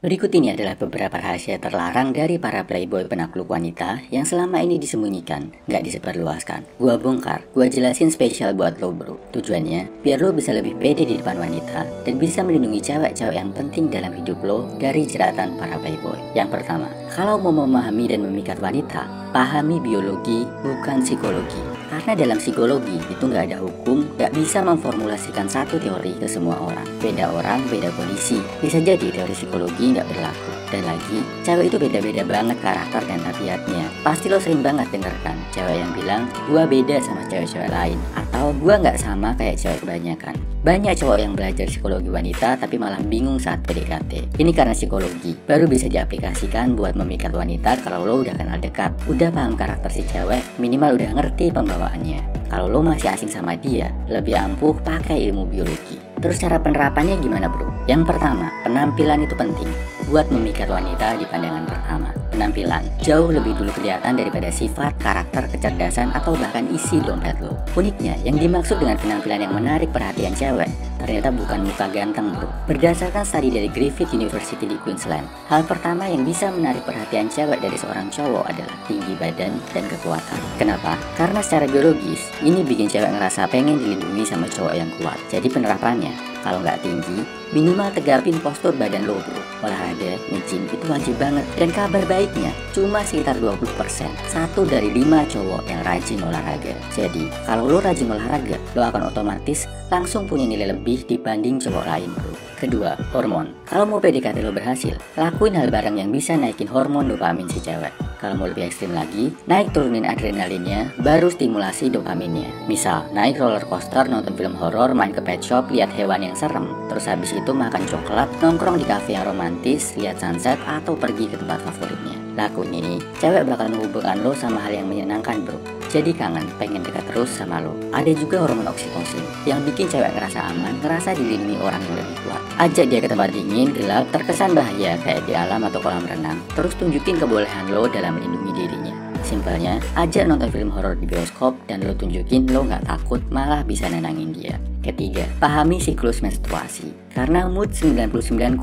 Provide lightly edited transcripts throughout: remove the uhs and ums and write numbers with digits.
Berikut ini adalah beberapa rahasia terlarang dari para playboy penakluk wanita yang selama ini disembunyikan, nggak disebarluaskan. Gua bongkar, gua jelasin spesial buat lo bro. Tujuannya, biar lo bisa lebih pede di depan wanita dan bisa melindungi cewek-cewek yang penting dalam hidup lo dari jeratan para playboy. Yang pertama, kalau mau memahami dan memikat wanita, pahami biologi bukan psikologi. Karena dalam psikologi itu nggak ada hukum, nggak bisa memformulasikan satu teori ke semua orang. Beda orang, beda kondisi. Bisa jadi teori psikologi nggak berlaku. Dan lagi, cewek itu beda-beda banget karakter dan tabiatnya. Pasti lo sering banget denger kan cewek yang bilang, gua beda sama cewek-cewek lain. Atau gua nggak sama kayak cewek kebanyakan. Banyak cowok yang belajar psikologi wanita tapi malah bingung saat PDKT. Ini karena psikologi baru bisa diaplikasikan buat memikat wanita kalau lo udah kenal dekat, udah paham karakter si cewek, minimal udah ngerti pembawaannya. Kalau lo masih asing sama dia, lebih ampuh pakai ilmu biologi. Terus cara penerapannya gimana bro? Yang pertama, penampilan itu penting buat memikat wanita di pandangan pertama. Penampilan jauh lebih dulu kelihatan daripada sifat, karakter, kecerdasan, atau bahkan isi dompet lo. Uniknya, yang dimaksud dengan penampilan yang menarik perhatian cewek ternyata bukan muka ganteng bro. Berdasarkan studi dari Griffith University di Queensland, hal pertama yang bisa menarik perhatian cewek dari seorang cowok adalah tinggi badan dan kekuatan. Kenapa? Karena secara biologis, ini bikin cewek ngerasa pengen dilindungi sama cowok yang kuat. Jadi penerapannya, kalau nggak tinggi, minimal tegapin postur badan lo bro. Olahraga, nge-gym itu wajib banget. Dan kabar baiknya, cuma sekitar 20%. 1 dari 5 cowok yang rajin olahraga. Jadi, kalau lo rajin olahraga, lo akan otomatis langsung punya nilai lebih dibanding cowok lain bro. Kedua, hormon. Kalau mau PDKT lo berhasil, lakuin hal bareng yang bisa naikin hormon dopamin si cewek. Kalau mau lebih ekstrim lagi, naik turunin adrenalinnya, baru stimulasi dopaminnya. Misal, naik roller coaster, nonton film horor, main ke pet shop, lihat hewan yang serem. Terus habis itu makan coklat, nongkrong di kafe yang romantis, lihat sunset, atau pergi ke tempat favoritnya. Lakuin ini, cewek bakal menghubungkan lo sama hal yang menyenangkan bro. Jadi kangen, pengen dekat terus sama lo. Ada juga hormon oksitosin yang bikin cewek ngerasa aman, ngerasa dilindungi orang yang lebih kuat. Ajak dia ke tempat dingin, gelap, terkesan bahaya kayak di alam atau kolam renang. Terus tunjukin kebolehan lo dalam melindungi dirinya. Simpelnya, ajak nonton film horor di bioskop dan lo tunjukin lo nggak takut, malah bisa nenangin dia. Ketiga, pahami siklus menstruasi. Karena mood 99,99%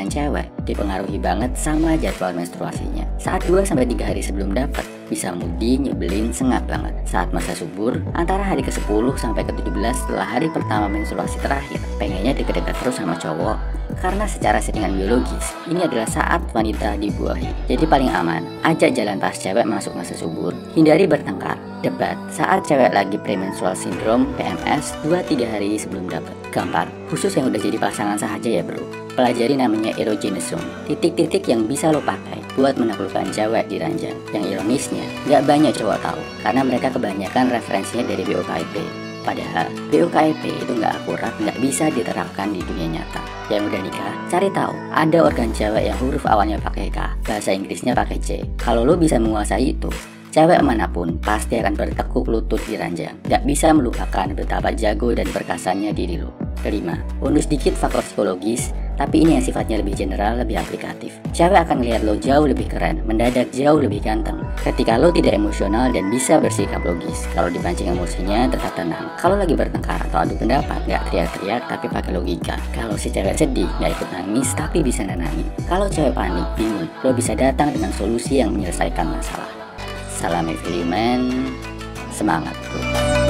cewek dipengaruhi banget sama jadwal menstruasinya. Saat 2-3 hari sebelum dapat, bisa moody, nyebelin, sengak banget. Saat masa subur, antara hari ke-10 sampai ke-17 setelah hari pertama menstruasi terakhir, pengennya deket-deket terus sama cowok. Karena secara settingan biologis, ini adalah saat wanita dibuahi. Jadi paling aman, ajak jalan pas cewek masuk masa subur. Hindari bertengkar, debat saat cewek lagi premenstrual syndrome PMS 2-3 hari sebelum dapat. Keempat, khusus yang udah jadi pasangan saja ya bro. Pelajari namanya erogenous zone, titik-titik yang bisa lo pakai buat menaklukkan cewek di ranjang. Yang ironisnya, nggak banyak cowok tahu, karena mereka kebanyakan referensinya dari BOKIP. Padahal, BOKIP itu nggak akurat, nggak bisa diterapkan di dunia nyata. Yang udah nikah, cari tahu, ada organ cewek yang huruf awalnya pakai K, bahasa Inggrisnya pakai C. Kalau lo bisa menguasai itu, cewek manapun pasti akan bertekuk lutut di ranjang. Gak bisa melupakan betapa jago dan perkasanya diri lo. Kelima, bonus dikit faktor psikologis, tapi ini yang sifatnya lebih general, lebih aplikatif. Cewek akan melihat lo jauh lebih keren, mendadak jauh lebih ganteng. Ketika lo tidak emosional dan bisa bersikap logis. Kalau dipancing emosinya, tetap tenang. Kalau lagi bertengkar atau adu pendapat, gak teriak-teriak tapi pakai logika. Kalau si cewek sedih, gak ikut nangis tapi bisa nenangin. Kalau cewek panik, bingung, lo bisa datang dengan solusi yang menyelesaikan masalah. Salam Eviliman, semangat bro.